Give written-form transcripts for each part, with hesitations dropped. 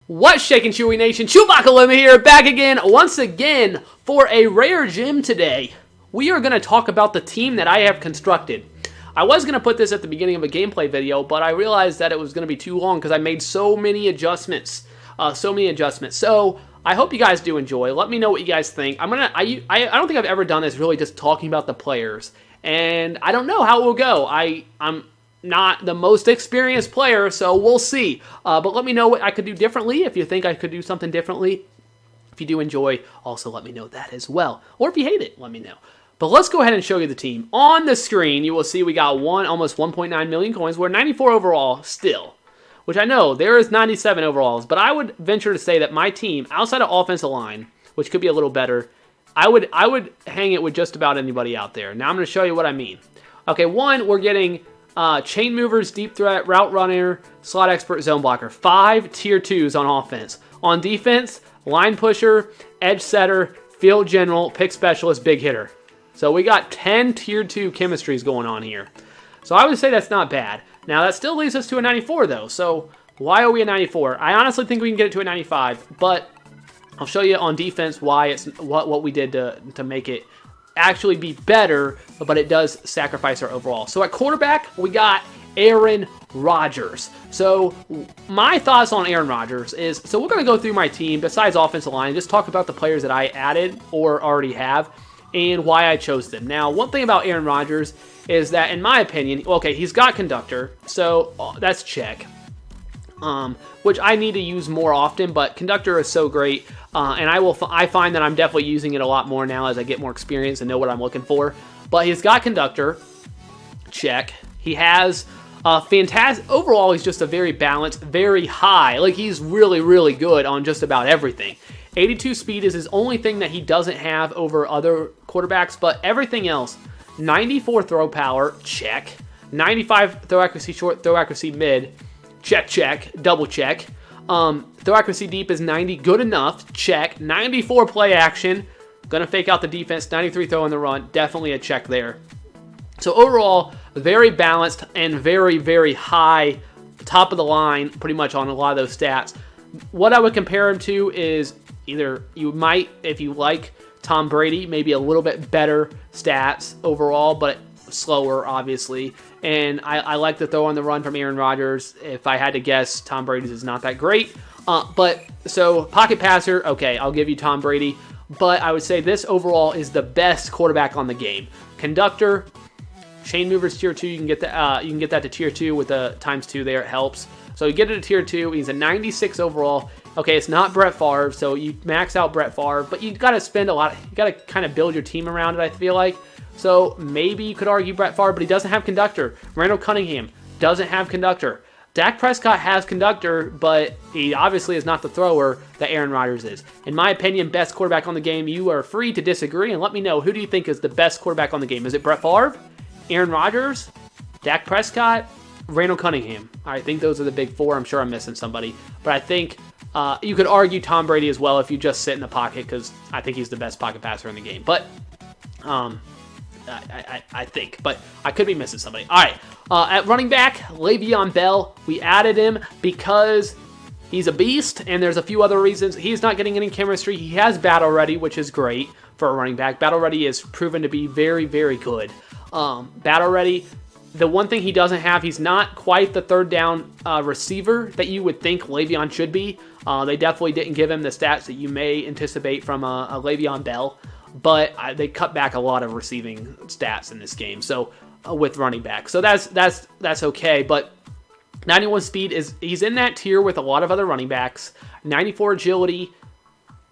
What's shaking, Chewy Nation? ChewbaccaLemma here, back again, once again, for a rare gem today. We are going to talk about the team that I have constructed. I was going to put this at the beginning of a gameplay video, but I realized that it was going to be too long because I made so many adjustments. So I hope you guys do enjoy. Let me know what you guys think. I don't think I've ever done this, really just talking about the players. And I don't know how it will go. I'm not the most experienced player, so we'll see. But let me know what I could do differently. If you think I could do something differently, if you do enjoy, also let me know that as well. Or if you hate it, let me know. But let's go ahead and show you the team. On the screen, you will see we got almost 1.9 million coins. We're 94 overall still, which I know there is 97 overalls. But I would venture to say that my team, outside of offensive line, which could be a little better, I would hang it with just about anybody out there. Now I'm going to show you what I mean. Okay, we're getting chain movers, deep threat, route runner, slot expert, zone blocker. 5 tier 2s on offense. On defense, line pusher, edge setter, field general, pick specialist, big hitter. So we got 10 tier 2 chemistries going on here. So I would say that's not bad. Now that still leads us to a 94 though. So why are we a 94? I honestly think we can get it to a 95, but I'll show you on defense why it's what we did to make it actually be better, but it does sacrifice our overall. So at quarterback, we got Aaron Rodgers. So my thoughts on Aaron Rodgers is, so we're going to go through my team besides offensive line, just talk about the players that I added or already have and why I chose them. Now, one thing about Aaron Rodgers is that, in my opinion, okay, he's got conductor, so that's check. Which I need to use more often, but conductor is so great, and I find that I'm definitely using it a lot more now as I get more experience and know what I'm looking for. But he's got conductor, check. He has fantastic overall. He's just a very balanced, very high. Like he's really, really good on just about everything. 82 speed is his only thing that he doesn't have over other quarterbacks, but everything else. 94 throw power, check. 95 throw accuracy short, throw accuracy mid. Check, double check. Throw accuracy deep is 90, good enough, check. 94 play action, gonna fake out the defense. 93 throw in the run, definitely a check there. So overall, very balanced and very, very high, top of the line, pretty much on a lot of those stats. What I would compare him to is either you might, if you like Tom Brady, maybe a little bit better stats overall, but slower, obviously. And I like the throw on the run from Aaron Rodgers. If I had to guess, Tom Brady's is not that great. But so pocket passer, okay, I'll give you Tom Brady. But I would say this overall is the best quarterback on the game. Conductor, chain movers tier 2. You can get that to tier 2 with the ×2 there. It helps. So you get it to tier 2. He's a 96 overall. Okay, it's not Brett Favre, so you max out Brett Favre, but you got to spend a lot. You got to kind of build your team around it, I feel like. So maybe you could argue Brett Favre, but he doesn't have conductor. Randall Cunningham doesn't have conductor. Dak Prescott has conductor, but he obviously is not the thrower that Aaron Rodgers is. In my opinion, best quarterback on the game. You are free to disagree and let me know, who do you think is the best quarterback on the game? Is it Brett Favre, Aaron Rodgers, Dak Prescott, Randall Cunningham? I think those are the big four. I'm sure I'm missing somebody, but I think you could argue Tom Brady as well if you just sit in the pocket, because I think he's the best pocket passer in the game. But I think, but I could be missing somebody. All right, at running back, Le'Veon Bell. We added him because he's a beast, and there's a few other reasons. He's not getting any chemistry. He has battle ready, which is great for a running back. Battle ready is proven to be very, very good. Battle ready. The one thing he doesn't have, he's not quite the third down receiver that you would think Le'Veon should be. They definitely didn't give him the stats that you may anticipate from a Le'Veon Bell, but they cut back a lot of receiving stats in this game. So with running back, so that's okay. But 91 speed he's in that tier with a lot of other running backs. 94 agility,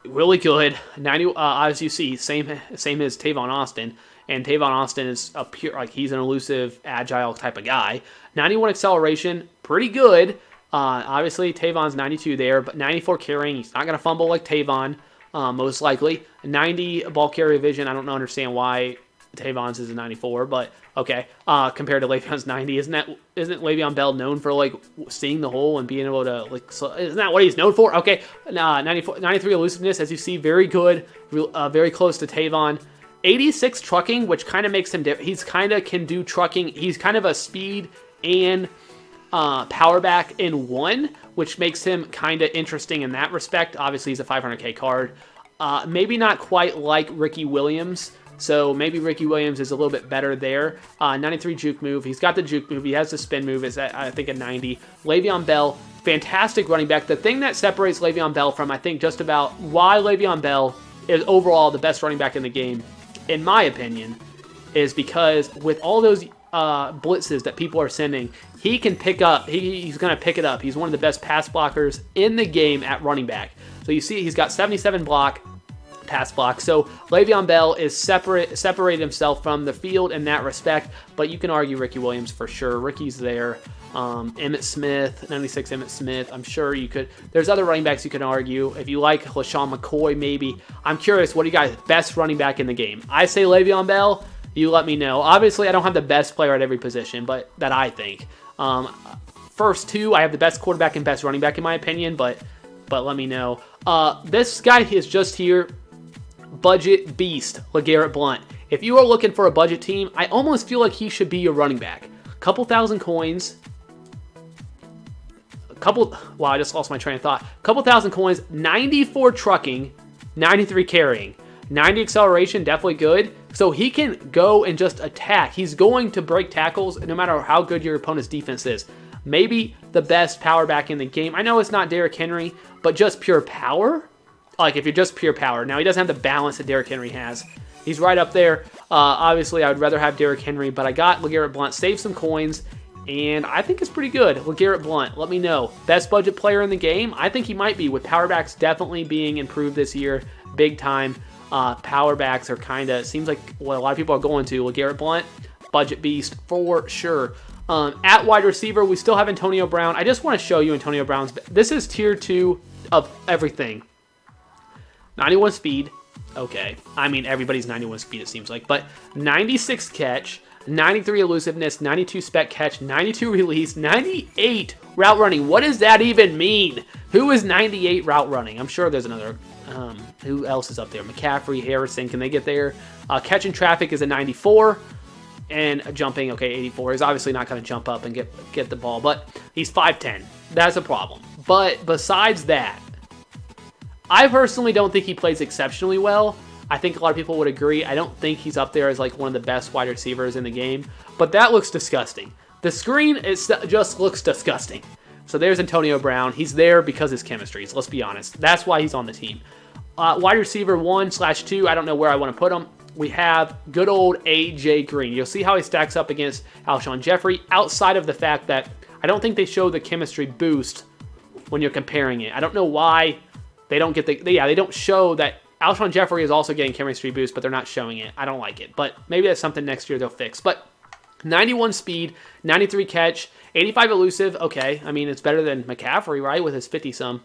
really good. 90 as you see, same as Tavon Austin. And Tavon Austin is a pure, like he's an elusive, agile type of guy. 91 acceleration, pretty good. Obviously, Tavon's 92 there, but 94 carrying. He's not going to fumble like Tavon, most likely. 90 ball carrier vision. I don't understand why Tavon's is a 94, but okay. Compared to Le'Veon's 90, isn't Le'Veon Bell known for like seeing the hole and being able to like? Isn't that what he's known for? Okay, 93 elusiveness, as you see, very good, very close to Tavon. 86 trucking, which kind of makes him he's kind of can do trucking. He's kind of a speed and power back in one, which makes him kind of interesting in that respect. Obviously, he's a 500k card. Maybe not quite like Ricky Williams, so maybe Ricky Williams is a little bit better there. 93 juke move. He's got the juke move. He has the spin move. Is at, I think, a 90. Le'Veon Bell, fantastic running back. The thing that separates Le'Veon Bell from, I think, just about why Le'Veon Bell is overall the best running back in the game, in my opinion, is because with all those blitzes that people are sending, he can pick up. He's going to pick it up. He's one of the best pass blockers in the game at running back. So you see he's got 77 pass block. So Le'Veon Bell is separated himself from the field in that respect, but you can argue Ricky Williams for sure. Ricky's there. Emmitt Smith, 96 Emmitt Smith. I'm sure you could. There's other running backs you can argue. If you like LaShawn McCoy, maybe. I'm curious, what do you guys, best running back in the game? I say Le'Veon Bell. You let me know. Obviously, I don't have the best player at every position, but that I think. First two, I have the best quarterback and best running back in my opinion, but let me know. This guy is just here. Budget beast, LeGarrette Blount. If you are looking for a budget team, I almost feel like he should be your running back. Couple thousand coins. Wow, I just lost my train of thought. Couple thousand coins, 94 trucking, 93 carrying. 90 acceleration, definitely good. So he can go and just attack. He's going to break tackles no matter how good your opponent's defense is. Maybe the best power back in the game. I know it's not Derrick Henry, but just pure power. Like if you're just pure power. Now he doesn't have the balance that Derrick Henry has. He's right up there. Obviously, I would rather have Derrick Henry, but I got LeGarrette Blount. Save some coins, and I think it's pretty good. LeGarrette Blount, let me know. Best budget player in the game? I think he might be, with power backs definitely being improved this year. Big time. Power backs are kind of, seems like what a lot of people are going to. LeGarrette Blount, budget beast for sure. At wide receiver, we still have Antonio Brown. I just want to show you Antonio Brown's. This is tier 2 of everything. 91 speed. Okay. I mean, everybody's 91 speed, it seems like. But 96 catch, 93 elusiveness, 92 spec catch, 92 release, 98 route running. What does that even mean? Who is 98 route running? I'm sure there's another. Who else is up there? McCaffrey, Harrison, can they get there? Catching traffic is a 94. And jumping, okay, 84. He's obviously not going to jump up and get the ball, but he's 5'10". That's a problem. But besides that, I personally don't think he plays exceptionally well. I think a lot of people would agree. I don't think he's up there as like one of the best wide receivers in the game, but that looks disgusting. The screen just looks disgusting. So there's Antonio Brown. He's there because his chemistries. Let's be honest. That's why he's on the team. Wide receiver 1/2. I don't know where I want to put him. We have good old AJ Green. You'll see how he stacks up against Alshon Jeffrey, outside of the fact that I don't think they show the chemistry boost when you're comparing it. I don't know why they don't get they don't show that Alshon Jeffrey is also getting chemistry boost, but they're not showing it. I don't like it, but maybe that's something next year they'll fix. But 91 speed, 93 catch, 85 elusive. Okay, I mean, it's better than McCaffrey, right, with his 50-some.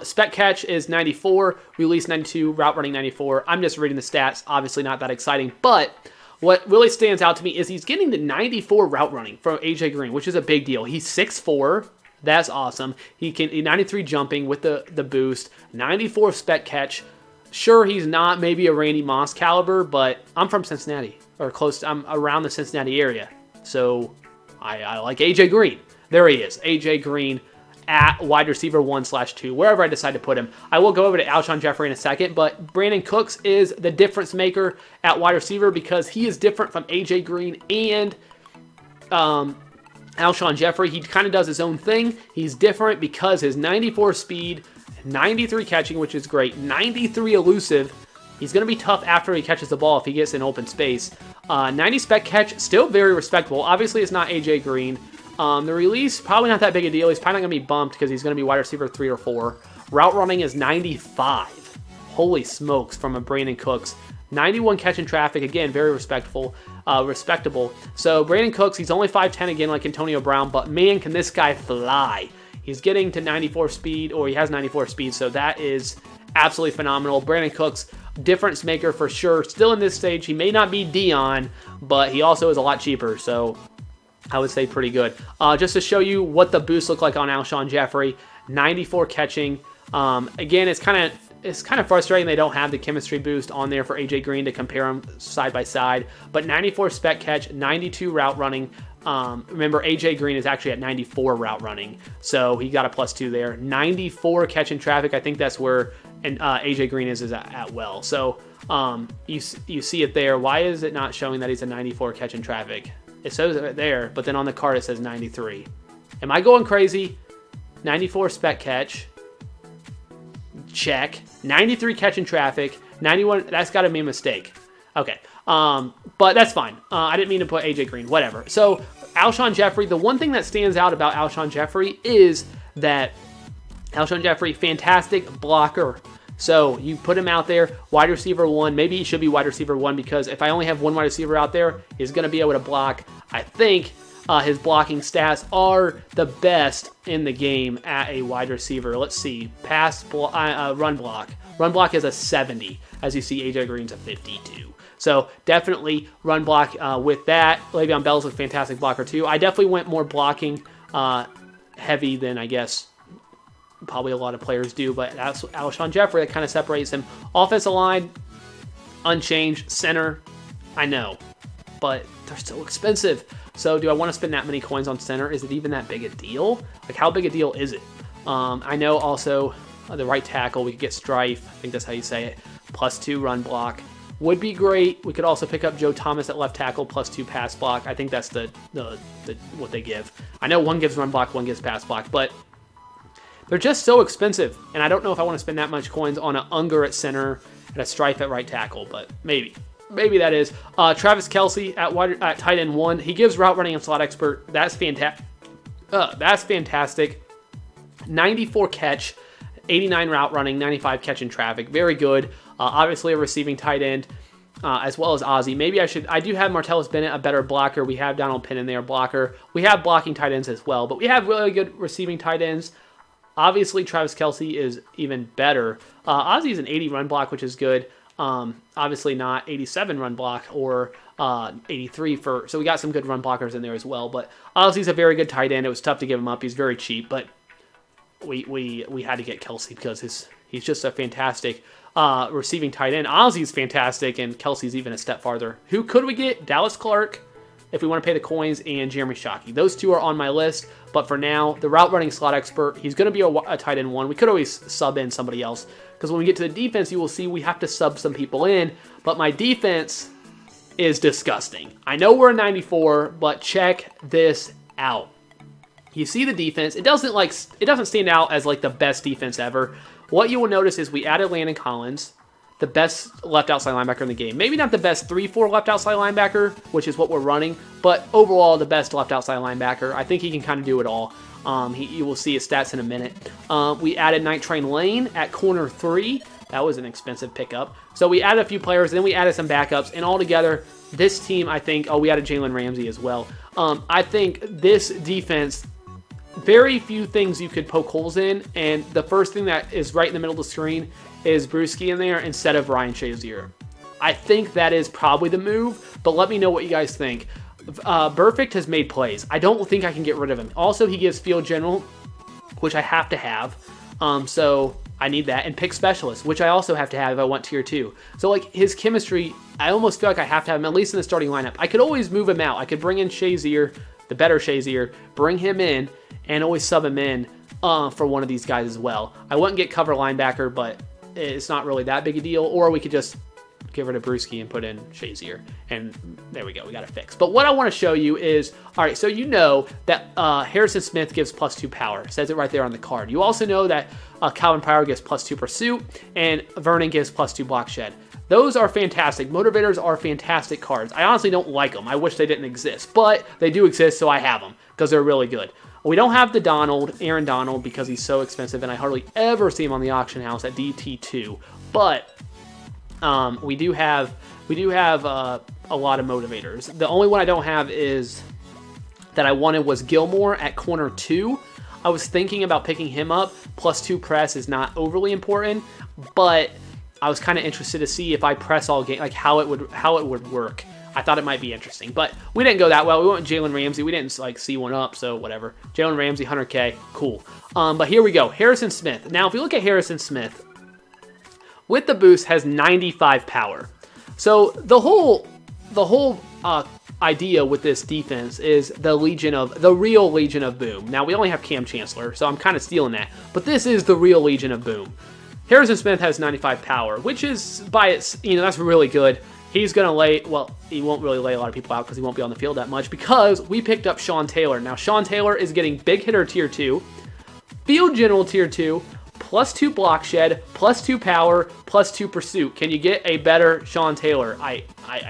Spec catch is 94, release 92, route running 94. I'm just reading the stats. Obviously not that exciting, but what really stands out to me is he's getting the 94 route running from AJ Green, which is a big deal. He's 6'4". That's awesome. He can 93 jumping with the boost, 94 spec catch. Sure, he's not maybe a Randy Moss caliber, but I'm from Cincinnati, or close. I'm around the Cincinnati area, so I like AJ Green. There he is, AJ Green at wide receiver 1/2, wherever I decide to put him. I will go over to Alshon Jeffrey in a second, but Brandon Cooks is the difference maker at wide receiver because he is different from AJ Green and Alshon Jeffrey. He kind of does his own thing. He's different because his 94 speed, 93 catching, which is great, 93 elusive. He's going to be tough after he catches the ball if he gets in open space. 90 spec catch, still very respectable. Obviously, it's not AJ Green. The release, probably not that big a deal. He's probably going to be bumped because he's going to be wide receiver 3 or 4. Route running is 95. Holy smokes, from a Brandon Cooks. 91 catching traffic, again, very respectable. So Brandon Cooks, he's only 5'10", again, like Antonio Brown, but man, can this guy fly. He's getting to 94 speed, or he has 94 speed, so that is absolutely phenomenal. Brandon Cooks, difference maker for sure. Still in this stage, he may not be Dion, but he also is a lot cheaper, so I would say pretty good. Just to show you what the boosts look like on Alshon Jeffrey, 94 catching. Again, it's kind of frustrating they don't have the chemistry boost on there for AJ Green to compare them side by side. But 94 spec catch, 92 route running, Remember, AJ Green is actually at 94 route running, so he got a +2 there. 94 catch in traffic. I think that's where AJ Green is at well. So you see it there. Why is it not showing that he's a 94 catch in traffic? It says it right there, but then on the card it says 93. Am I going crazy? 94 spec catch. Check. 93 catch in traffic. 91. That's got to be a mistake. Okay. But that's fine. I didn't mean to put AJ Green. Whatever. So Alshon Jeffrey. The one thing that stands out about Alshon Jeffrey is that Alshon Jeffrey, fantastic blocker. So you put him out there, wide receiver 1. Maybe he should be wide receiver 1 because if I only have one wide receiver out there, he's going to be able to block. I think his blocking stats are the best in the game at a wide receiver. Let's see. Run block. Run block is a 70. As you see, AJ Green's a 52. So definitely run block with that. Le'Veon Bell's a fantastic blocker too. I definitely went more blocking heavy than I guess probably a lot of players do, but that's Alshon Jeffrey that kind of separates him. Offensive line, unchanged. Center, I know, but they're still expensive. So do I want to spend that many coins on center? Is it even that big a deal? Like, how big a deal is it? I know also the right tackle, we could get Strife. I think that's how you say it. +2 run block would be great. We could also pick up Joe Thomas at left tackle, +2 pass block. I think that's the what they give. I know one gives run block, one gives pass block, but they're just so expensive, and I don't know if I want to spend that much coins on an Unger at center and a Strife at right tackle, but maybe that is. Travis Kelce at tight end 1. He gives route running and slot expert. That's fantastic. 94 catch, 89 route running, 95 catch in traffic. Very good. Obviously a receiving tight end, as well as Ozzie. Maybe I do have Martellus Bennett, a better blocker. We have Donald Penn in there, blocker. We have blocking tight ends as well, but we have really good receiving tight ends. Obviously, Travis Kelce is even better. Ozzie is an 80 run block, which is good. Obviously not 87 run block or 83 so we got some good run blockers in there as well. But Ozzie's a very good tight end. It was tough to give him up. He's very cheap, but we had to get Kelce because he's just a fantastic receiving tight end. Ozzie's fantastic, and Kelsey's even a step farther. Who could we get? Dallas Clark, if we want to pay the coins, and Jeremy Shockey. Those two are on my list, but for now, the route running slot expert, he's going to be a tight end 1. We could always sub in somebody else, because when we get to the defense, you will see we have to sub some people in, but my defense is disgusting. I know we're a 94, but check this out. You see the defense. It doesn't stand out as like the best defense ever. What you will notice is we added Landon Collins, the best left outside linebacker in the game. Maybe not the best 3-4 left outside linebacker, which is what we're running, but overall the best left outside linebacker. I think he can kind of do it all. You will see his stats in a minute. We added Night Train Lane at corner 3. That was an expensive pickup. So we added a few players, then we added some backups, and altogether, this team, I think, we added Jalen Ramsey as well. I think this defense, very few things you could poke holes in, and the first thing that is right in the middle of the screen is Brewski in there instead of Ryan Shazier. I think that is probably the move, but let me know what you guys think. Burfict has made plays. I don't think I can get rid of him. Also, he gives field general, which I have to have, so I need that, and pick specialist, which I also have to have if I want tier 2. So like his chemistry, I almost feel like I have to have him at least in the starting lineup. I could always move him out. I could bring in Shazier, the better Shazier, bring him in, and always sub him in for one of these guys as well. I wouldn't get cover linebacker, but it's not really that big a deal. Or we could just get rid of Brewski and put in Shazier. And there we go. We got it fixed. But what I want to show you is, all right, so you know that Harrison Smith gives +2 power. It says it right there on the card. You also know that Calvin Pryor gives +2 pursuit, and Vernon gives +2 block shed. Those are fantastic. Motivators are fantastic cards. I honestly don't like them. I wish they didn't exist. But they do exist, so I have them because they're really good. We don't have the Aaron Donald, because he's so expensive, and I hardly ever see him on the auction house at DT2. But we do have a lot of motivators. The only one I don't have is that I wanted was Gilmore at corner 2. I was thinking about picking him up. +2 press is not overly important, but I was kind of interested to see if I press all game, like how it would work. I thought it might be interesting, but we didn't go that well. We went with Jalen Ramsey. We didn't like see one up, so whatever. Jalen Ramsey, 100K, cool. But here we go. Harrison Smith. Now, if you look at Harrison Smith, with the boost, has 95 power. So the whole idea with this defense is the real Legion of Boom. Now, we only have Kam Chancellor, so I'm kind of stealing that. But this is the real Legion of Boom. Harrison Smith has 95 power, which is, that's really good. He's going to lay, well, he won't really lay a lot of people out because he won't be on the field that much because we picked up Sean Taylor. Now, Sean Taylor is getting Big Hitter Tier 2, Field General Tier 2, +2 block shed, +2 power, +2 pursuit. Can you get a better Sean Taylor? I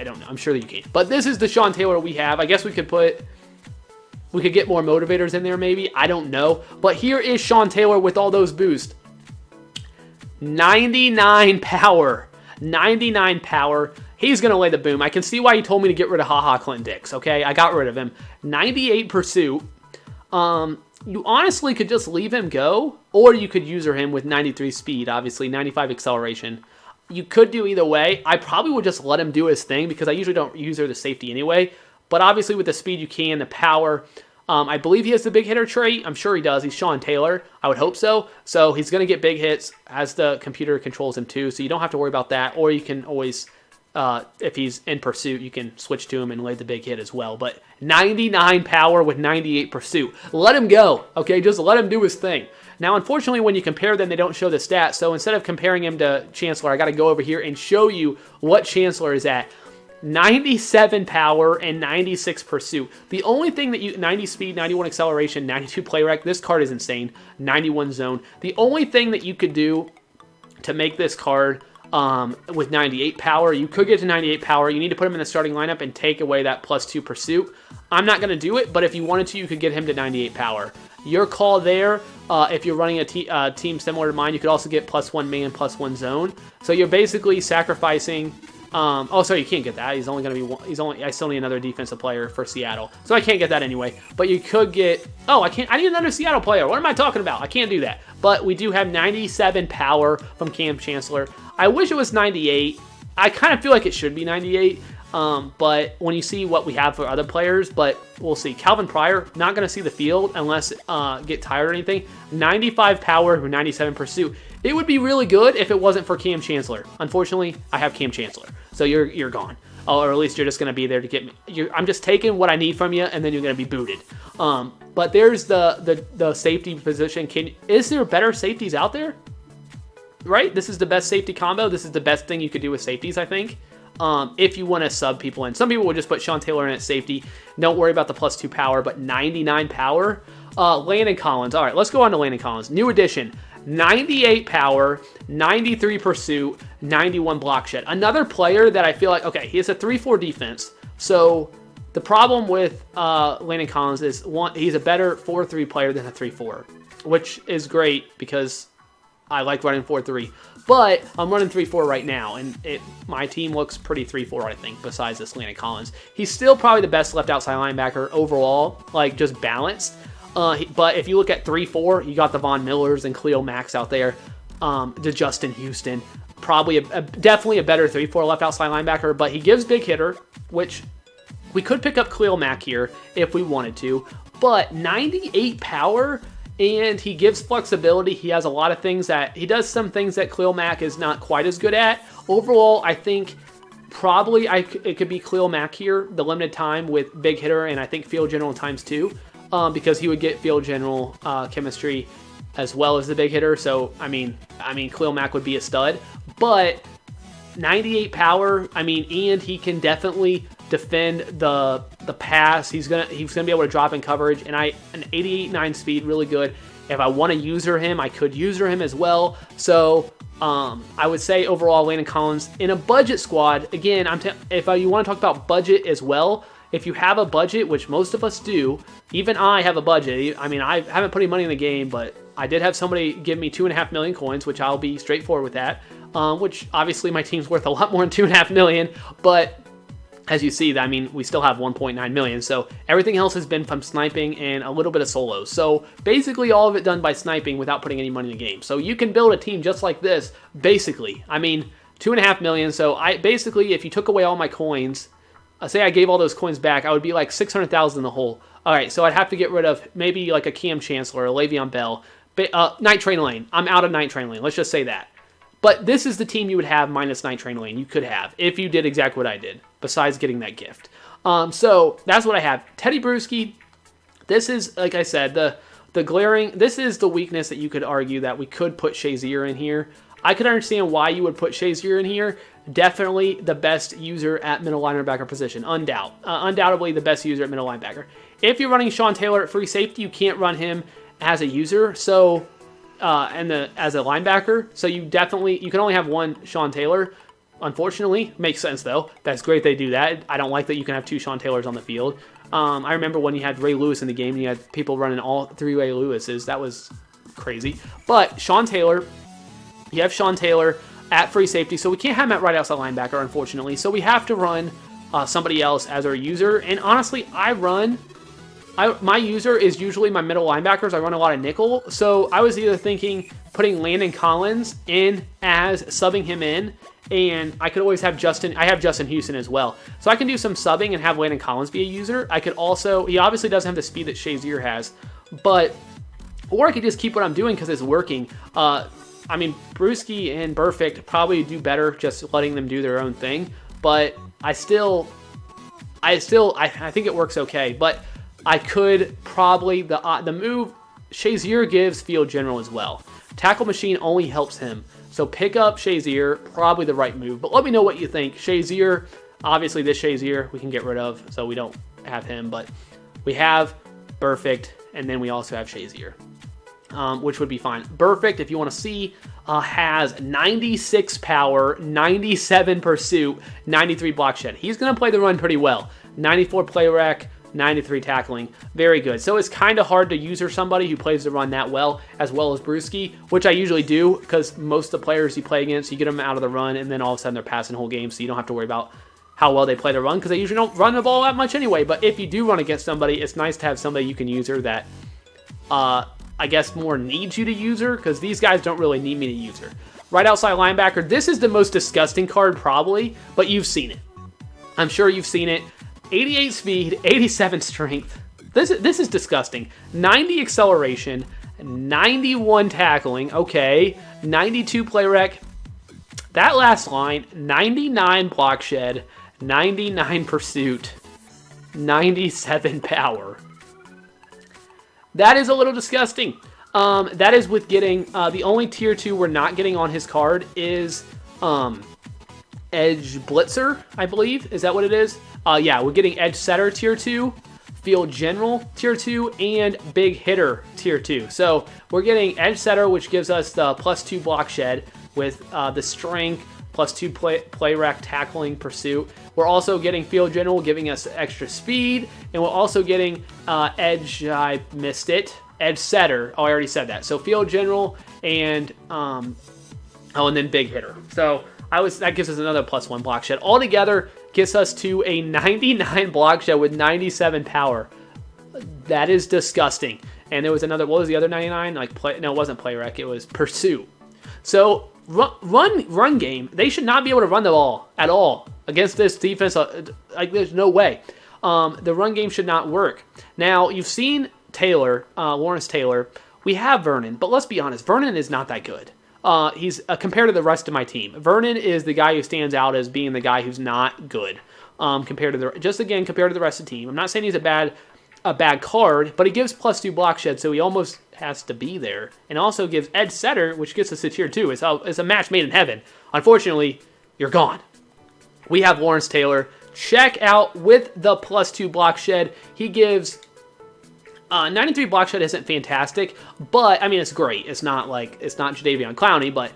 don't know. I'm sure that you can. But this is the Sean Taylor we have. I guess we could get more motivators in there maybe. I don't know. But here is Sean Taylor with all those boosts. 99 power. 99 power. He's going to lay the boom. I can see why he told me to get rid of HaHa Clinton Dix, okay? I got rid of him. 98 pursuit. You honestly could just leave him go, or you could user him with 93 speed, obviously, 95 acceleration. You could do either way. I probably would just let him do his thing because I usually don't user the safety anyway. But obviously with the speed you can, the power. I believe he has the big hitter trait. I'm sure he does. He's Sean Taylor. I would hope so. So he's going to get big hits as the computer controls him too. So you don't have to worry about that. Or you can always, if he's in pursuit, you can switch to him and lay the big hit as well. But 99 power with 98 pursuit. Let him go. Okay, just let him do his thing. Now, unfortunately, when you compare them, they don't show the stats. So instead of comparing him to Chancellor, I got to go over here and show you what Chancellor is at. 97 power and 96 pursuit. The only thing that 90 speed, 91 acceleration, 92 play rec. This card is insane. 91 zone. The only thing that you could do to make this card with 98 power, you could get to 98 power. You need to put him in the starting lineup and take away that +2 pursuit. I'm not going to do it, but if you wanted to, you could get him to 98 power. Your call there. If you're running a team similar to mine, you could also get +1 man, +1 zone. So you're basically sacrificing. Oh, sorry, you can't get that. He's only going to be one. I still need another defensive player for Seattle, so I can't get that anyway. But you could get. Oh, I can't. I need another Seattle player. What am I talking about? I can't do that. But we do have 97 power from Kam Chancellor. I wish it was 98. I kind of feel like it should be 98. But when you see what we have for other players, but we'll see. Calvin Pryor, not going to see the field unless get tired or anything. 95 power with 97 pursuit. It would be really good if it wasn't for Kam Chancellor. Unfortunately, I have Kam Chancellor, so you're gone. Or at least you're just going to be there to get me. I'm just taking what I need from you, and then you're going to be booted. But there's the safety position. Is there better safeties out there? Right? This is the best safety combo. This is the best thing you could do with safeties, I think. If you want to sub people in. Some people would just put Sean Taylor in at safety. Don't worry about the +2 power, but 99 power. Landon Collins. All right, let's go on to Landon Collins. New addition. 98 power, 93 pursuit, 91 block shed. Another player that I feel like, okay, he has a 3-4 defense. So the problem with Landon Collins is, one, he's a better 4-3 player than a 3-4, which is great because I like running 4-3. But I'm running 3-4 right now, and my team looks pretty 3-4, I think, besides this Landon Collins. He's still probably the best left outside linebacker overall, like just balanced. But if you look at 3-4, you got the Von Millers and Khalil Max out there, to Justin Houston. Probably definitely a better 3-4 left outside linebacker, but he gives big hitter, which we could pick up Khalil Mack here if we wanted to. But 98 power, and he gives flexibility. He has a lot of things he does some things that Khalil Mack is not quite as good at. Overall, I think probably it could be Khalil Mack here, the limited time with big hitter, and I think field general times 2. Because he would get field general chemistry as well as the big hitter. So I mean, Khalil Mack would be a stud, but 98 power. I mean, and he can definitely defend the pass. He's gonna be able to drop in coverage, and an 88.9 speed, really good. If I want to user him, I could user him as well. So I would say overall, Landon Collins in a budget squad. Again, if you want to talk about budget as well. If you have a budget, which most of us do, even I have a budget. I mean, I haven't put any money in the game, but I did have somebody give me 2.5 million coins, which I'll be straightforward with that. Which obviously my team's worth a lot more than 2.5 million, but as you see, I mean, we still have 1.9 million. So everything else has been from sniping and a little bit of solos. So basically all of it done by sniping without putting any money in the game. So you can build a team just like this, basically. I mean, 2.5 million. So basically, if you took away all my coins, say I gave all those coins back, I would be like 600,000 in the hole. All right, so I'd have to get rid of maybe like a Kam Chancellor, a Le'Veon Bell, Night Train Lane. I'm out of Night Train Lane. Let's just say that. But this is the team you would have minus Night Train Lane. You could have if you did exactly what I did, besides getting that gift. So that's what I have. Teddy Bruschi, this is, like I said, the glaring, this is the weakness that you could argue that we could put Shazier in here. I could understand why you would put Shazier in here. Definitely the best user at middle linebacker position. Undoubtedly the best user at middle linebacker. If you're running Sean Taylor at free safety, you can't run him as a user, so as a linebacker. So you can only have one Sean Taylor. Unfortunately, makes sense though. That's great they do that. I don't like that you can have two Sean Taylors on the field. I remember when you had Ray Lewis in the game and you had people running all three Ray Lewises. That was crazy. But Sean Taylor, you have Sean Taylor at free safety, so we can't have him at right outside linebacker, unfortunately. So we have to run somebody else as our user. And honestly, my user is usually my middle linebackers. I run a lot of nickel. So I was either thinking putting Landon Collins in as subbing him in, and I could always have I have Justin Houston as well. So I can do some subbing and have Landon Collins be a user. I could also, he obviously doesn't have the speed that Shazier has, or I could just keep what I'm doing because it's working. I mean, Bruschi and Burfict probably do better just letting them do their own thing, but I think it works okay. But I could probably, the move Shazier gives field general as well. Tackle machine only helps him. So pick up Shazier, probably the right move. But let me know what you think. Shazier, obviously this Shazier we can get rid of, so we don't have him. But we have Burfict, and then we also have Shazier, which would be fine. Burfict, if you want to see, has 96 power, 97 pursuit, 93 block shed. He's going to play the run pretty well. 94 play rec, 93 tackling. Very good. So it's kind of hard to user somebody who plays the run that well as Bruschi, which I usually do because most of the players you play against, you get them out of the run and then all of a sudden they're passing the whole game, so you don't have to worry about how well they play the run because they usually don't run the ball that much anyway. But if you do run against somebody, it's nice to have somebody you can user that I guess more needs you to user, because these guys don't really need me to user. Right outside linebacker, this is the most disgusting card probably, but you've seen it. I'm sure you've seen it. 88 speed, 87 strength. This is disgusting. 90 acceleration, 91 tackling, okay, 92 play rec. That last line, 99 block shed, 99 pursuit, 97 power. That is a little disgusting. That is with getting, the only tier 2 we're not getting on his card is Edge Blitzer, I believe. Is that what it is? Yeah, we're getting Edge Setter tier 2, Field General tier 2, and Big Hitter tier 2. So we're getting Edge Setter, which gives us the +2 block shed with the strength, +2 play rec, tackling, pursuit. We're also getting Field General, giving us extra speed, and we're also getting Edge, I missed it, Edge Setter. Oh, I already said that. So Field General and and then Big Hitter. So that gives us another +1 block shed. Altogether, gets us to a 99 block shed with 97 power. That is disgusting. And there was another, what was the other 99? No, it wasn't play rec, it was pursuit. So run game, they should not be able to run the ball at all against this defense. There's no way. The run game should not work. Now, you've seen Taylor, Lawrence Taylor. We have Vernon, but let's be honest, Vernon is not that good. He's compared to the rest of my team. Vernon is the guy who stands out as being the guy who's not good compared to the rest of the team. I'm not saying he's a bad card, but he gives +2 block shed, so he almost has to be there. And also gives Edge Setter, which gets us to tier 2. It's a match made in heaven. Unfortunately, you're gone. We have Lawrence Taylor. Check out with the +2 block shed. He gives 93 block shed isn't fantastic, but I mean it's great. It's not Jadeveon Clowney, but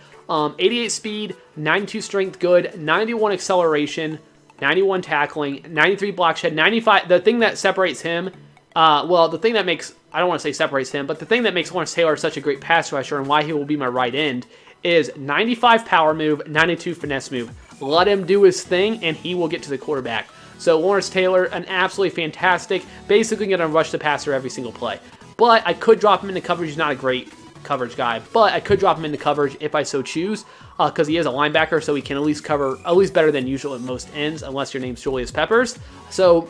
88 speed, 92 strength, good, 91 acceleration, 91 tackling, 93 block shed, 95. The thing that separates him, the thing that makes, I don't want to say separates him, but the thing that makes Lawrence Taylor such a great pass rusher and why he will be my right end is 95 power move, 92 finesse move. Let him do his thing, and he will get to the quarterback. So Lawrence Taylor, an absolutely fantastic, basically going to rush the passer every single play. But I could drop him into coverage. He's not a great coverage guy, but I could drop him into coverage if I so choose, because he is a linebacker, so he can at least cover, at least better than usual at most ends, unless your name's Julius Peppers. So,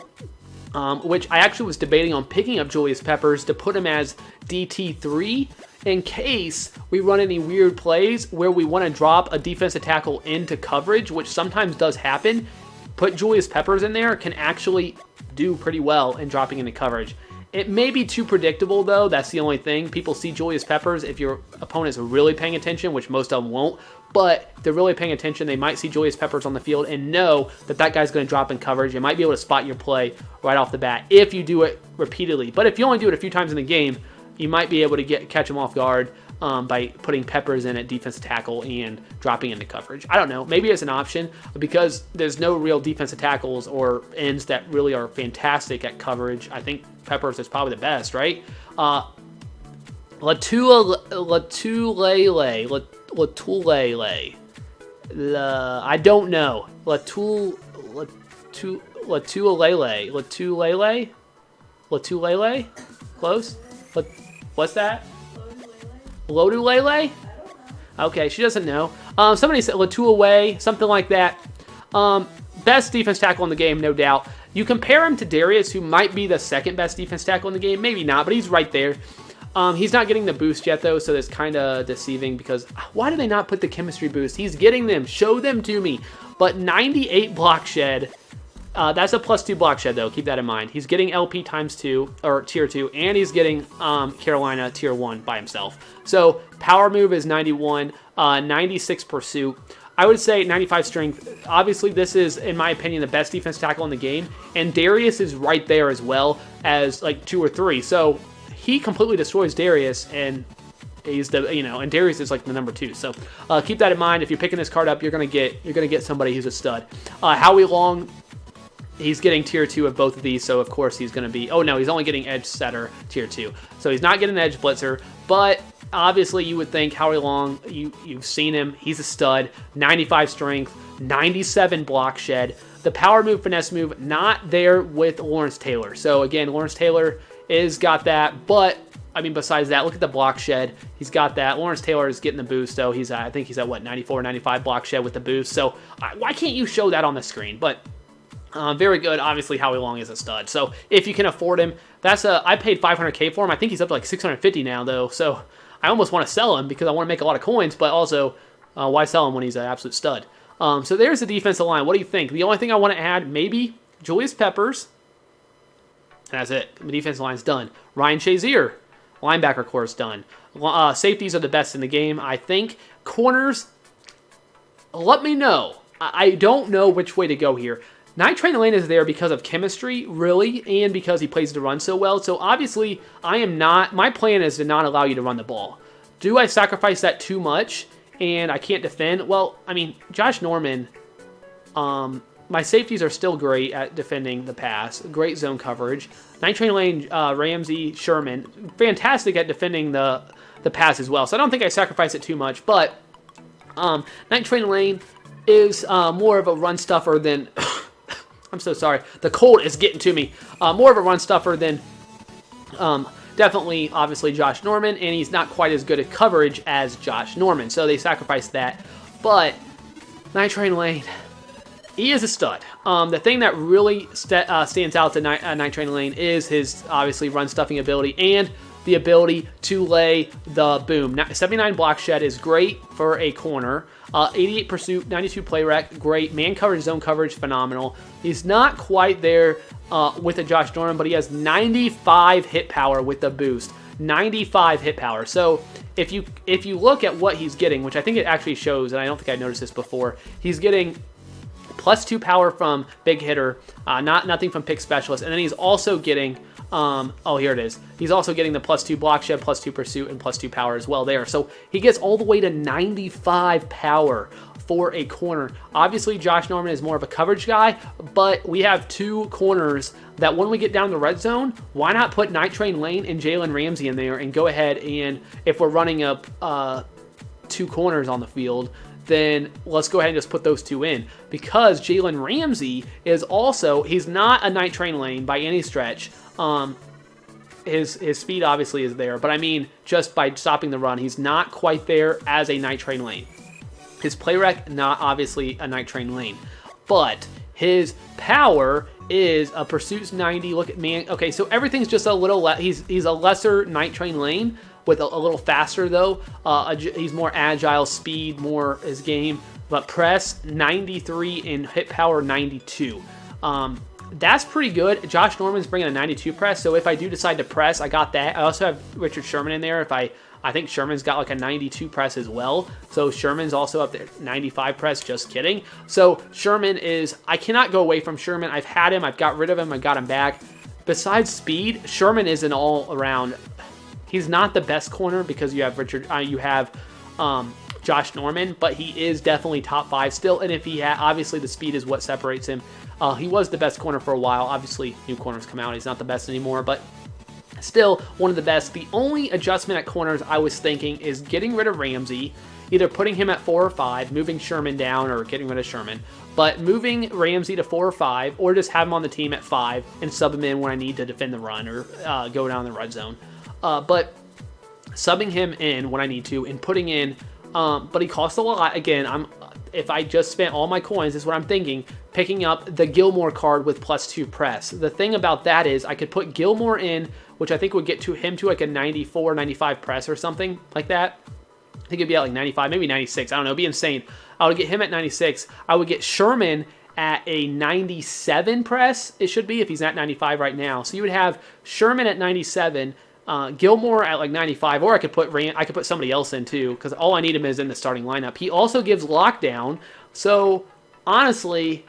which I actually was debating on picking up Julius Peppers to put him as DT3 in case we run any weird plays where we want to drop a defensive tackle into coverage, which sometimes does happen. put Julius Peppers in there can actually do pretty well in dropping into coverage. It may be too predictable, though. That's the only thing. People see Julius Peppers if your opponent's really paying attention, which most of them won't. But if they're really paying attention, they might see Julius Peppers on the field and know that that guy's going to drop in coverage. You might be able to spot your play right off the bat if you do it repeatedly. But if you only do it a few times in the game, you might be able to catch him off guard by putting Peppers in at defensive tackle and dropping into coverage. I don't know. Maybe it's an option because there's no real defensive tackles or ends that really are fantastic at coverage. I think Peppers is probably the best, right? Latulele. I don't know. Latulele? Close? What's that? Lodulele? Okay, she doesn't know. Somebody said Latulele, something like that. Best defense tackle in the game, no doubt. You compare him to Darius, who might be the second best defense tackle in the game. Maybe not, but he's right there. He's not getting the boost yet, though, so that's kind of deceiving because why do they not put the chemistry boost? He's getting them. Show them to me. But 98 block shed. That's a +2 block shed, though. Keep that in mind. He's getting LP ×2, or tier 2, and he's getting Carolina tier 1 by himself. So power move is 91, 96 pursuit. I would say 95 strength. Obviously, this is, in my opinion, the best defense tackle in the game, and Darius is right there as well as like 2 or 3. So he completely destroys Darius, and he's the and Darius is like the number 2. So keep that in mind. If you're picking this card up, you're gonna get somebody who's a stud. Howie Long. He's getting tier 2 of both of these, so of course he's going to be... Oh, no, he's only getting edge setter tier 2. So he's not getting edge blitzer, but obviously you would think Howie Long, you've seen him. He's a stud. 95 strength, 97 block shed. The power move, finesse move, not there with Lawrence Taylor. So again, Lawrence Taylor is got that, but... I mean, besides that, look at the block shed. He's got that. Lawrence Taylor is getting the boost, though. I think he's at, what, 94, 95 block shed with the boost. So why can't you show that on the screen? But... very good. Obviously, Howie Long is a stud. So if you can afford him, I paid $500K for him. I think he's up to like $650 now, though. So I almost want to sell him because I want to make a lot of coins. But also, why sell him when he's an absolute stud? So there's the defensive line. What do you think? The only thing I want to add, maybe Julius Peppers. And that's it. The defensive line's done. Ryan Shazier, linebacker core is done. Safeties are the best in the game, I think. Corners, let me know. I don't know which way to go here. Night Train Lane is there because of chemistry, really, and because he plays the run so well. So obviously, my plan is to not allow you to run the ball. Do I sacrifice that too much and I can't defend? Well, I mean, Josh Norman, my safeties are still great at defending the pass. Great zone coverage. Night Train Lane, Ramsey, Sherman, fantastic at defending the pass as well. So I don't think I sacrifice it too much, but Night Train Lane is more of a run stuffer than... I'm so sorry. The cold is getting to me. More of a run stuffer than definitely, obviously, Josh Norman, and he's not quite as good at coverage as Josh Norman, so they sacrificed that. But Night Train Lane, he is a stud. The thing that really stands out to Night Train Lane is his, obviously, run stuffing ability and the ability to lay the boom. 79 block shed is great for a corner. 88 pursuit, 92 play rec, great. Man coverage, zone coverage, phenomenal. He's not quite there with a Josh Norman, but he has 95 hit power with the boost. 95 hit power. So if you look at what he's getting, which I think it actually shows, and I don't think I noticed this before, he's getting +2 power from big hitter, nothing from pick specialist, and then he's also getting here it is. He's also getting the +2 block shed, +2 pursuit, and +2 power as well there. So he gets all the way to 95 power for a corner. Obviously, Josh Norman is more of a coverage guy, but we have 2 corners that when we get down the red zone, why not put Night Train Lane and Jalen Ramsey in there and go ahead and if we're running up 2 corners on the field, then let's go ahead and just put those 2 in. Because Jalen Ramsey is also, he's not a Night Train Lane by any stretch. His speed obviously is there, but I mean, just by stopping the run, he's not quite there as a Night Train Lane. His play rec, not obviously a Night Train Lane, but his power is a pursuit's 90. Look at man. Okay, so everything's just a little. He's a lesser Night Train Lane with a little faster though. He's more agile, speed, more his game. but press 93 and hit power 92. That's pretty good. Josh Norman's bringing a 92 press, so if I do decide to press, I got that. I also have Richard Sherman in there. If I think Sherman's got like a 92 press as well. So Sherman's also up there, 95 press, just kidding. So Sherman is, I cannot go away from Sherman. I've had him, I've got rid of him, I got him back. Besides speed, Sherman is an all-around, he's not the best corner because you have Josh Norman, but he is definitely top 5 still. And if he obviously the speed is what separates him. He was the best corner for a while. Obviously, new corners come out. He's not the best anymore, but still one of the best. The only adjustment at corners I was thinking is getting rid of Ramsey, either putting him at 4 or 5, moving Sherman down, or getting rid of Sherman. But moving Ramsey to 4 or 5, or just have him on the team at 5 and sub him in when I need to defend the run or go down the red zone. But subbing him in when I need to and putting in, but he costs a lot. Again, if I just spent all my coins, is what I'm thinking, picking up the Gilmore card with +2 press. The thing about that is I could put Gilmore in, which I think would get him to like a 94, 95 press or something like that. I think it'd be at like 95, maybe 96. I don't know. It'd be insane. I would get him at 96. I would get Sherman at a 97 press. It should be if he's at 95 right now. So you would have Sherman at 97, Gilmore at like 95, or I could put somebody else in too, because all I need him is in the starting lineup. He also gives lockdown. So honestly,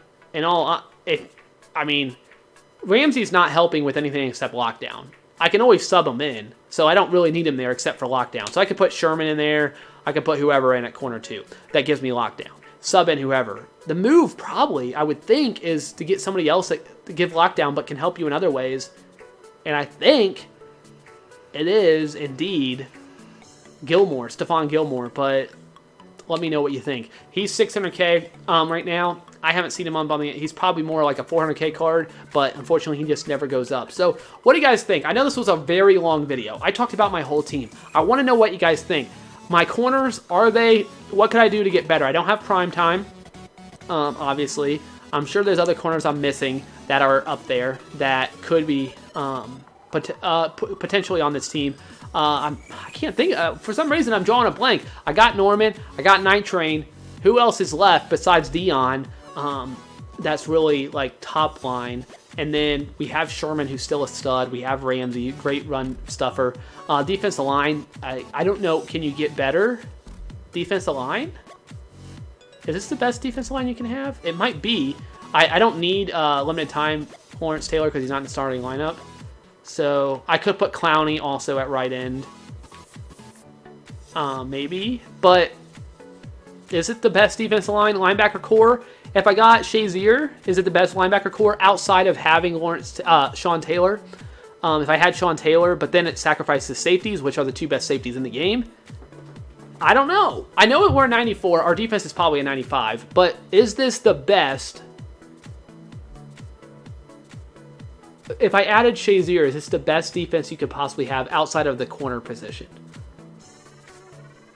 Ramsey's not helping with anything except lockdown. I can always sub him in, so I don't really need him there except for lockdown. So I could put Sherman in there. I could put whoever in at corner 2. That gives me lockdown. Sub in whoever. The move probably, I would think, is to get somebody else to give lockdown but can help you in other ways. And I think it is indeed Gilmore, Stephon Gilmore, but let me know what you think. He's 600K right now. I haven't seen him unbumming it. He's probably more like a 400K card, but unfortunately he just never goes up. So what do you guys think? I know this was a very long video. I talked about my whole team. I want to know what you guys think. My corners, what could I do to get better? I don't have prime time, obviously. I'm sure there's other corners I'm missing that are up there that could be potentially on this team. I can't think. For some reason, I'm drawing a blank. I got Norman. I got Night Train. Who else is left besides Dion? That's really like top line. And then we have Sherman, who's still a stud. We have Ramsey, great run stuffer. Defensive line, I don't know. Can you get better? Defensive line? Is this the best defensive line you can have? It might be. I don't need limited time Lawrence Taylor because he's not in the starting lineup. So I could put Clowney also at right end. Maybe. But is it the best defensive line? Linebacker core? If I got Shazier, is it the best linebacker core outside of having Sean Taylor? If I had Sean Taylor, but then it sacrifices safeties, which are the 2 best safeties in the game. I don't know. I know we're 94. Our defense is probably a 95. But is this the best? If I added Shazier, is this the best defense you could possibly have outside of the corner position?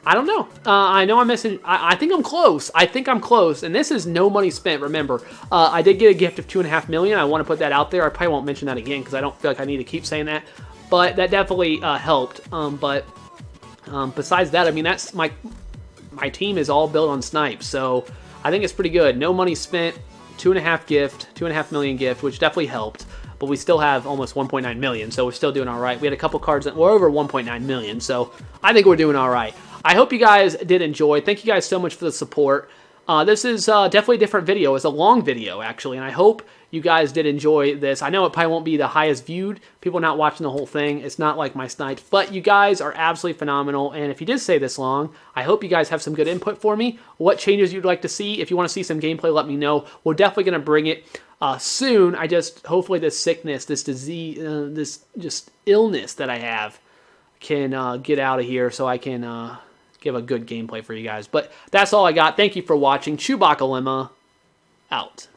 I don't know. I know I'm missing. I think I'm close. And this is no money spent. Remember, I did get a gift of $2.5 million. I want to put that out there. I probably won't mention that again because I don't feel like I need to keep saying that. But that definitely helped. Besides that, I mean, that's my team is all built on snipes. So I think it's pretty good. No money spent. $2.5 million gift, which definitely helped. But we still have almost 1.9 million, so we're still doing all right. We had a couple cards that were over 1.9 million, so I think we're doing all right. I hope you guys did enjoy. Thank you guys so much for the support. This is definitely a different video. It's a long video, actually, and I hope you guys did enjoy this. I know it probably won't be the highest viewed. People not watching the whole thing. It's not like my snipes, but you guys are absolutely phenomenal, and if you did stay this long, I hope you guys have some good input for me. What changes you'd like to see? If you want to see some gameplay, let me know. We're definitely going to bring it soon. Hopefully this sickness, this disease, this just illness that I have can get out of here so I can give a good gameplay for you guys. But that's all I got. Thank you for watching. ChewbaccaLemma out.